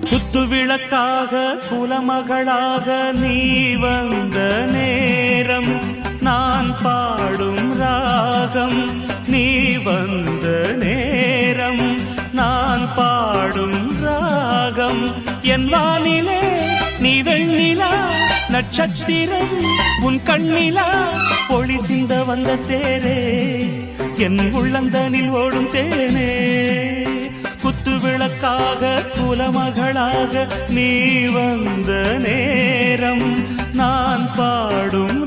குத்து விளக்காக குலமகளாக நீ வந்த நேரம் நான் பாடும் ராகம் நீ வந்த நேரம் நான் பாடும் ராகம் என் வானிலே நீ வெண்ணிலா நட்சத்திரம் உன் கண்ணிலா ஒளி சிந்த வந்த தேரே என் உள்ளந்தனில் ஓடும் தேனே குத்து விளக்காக குலமகளாக நீ வந்த நேரம் நான் பாடும்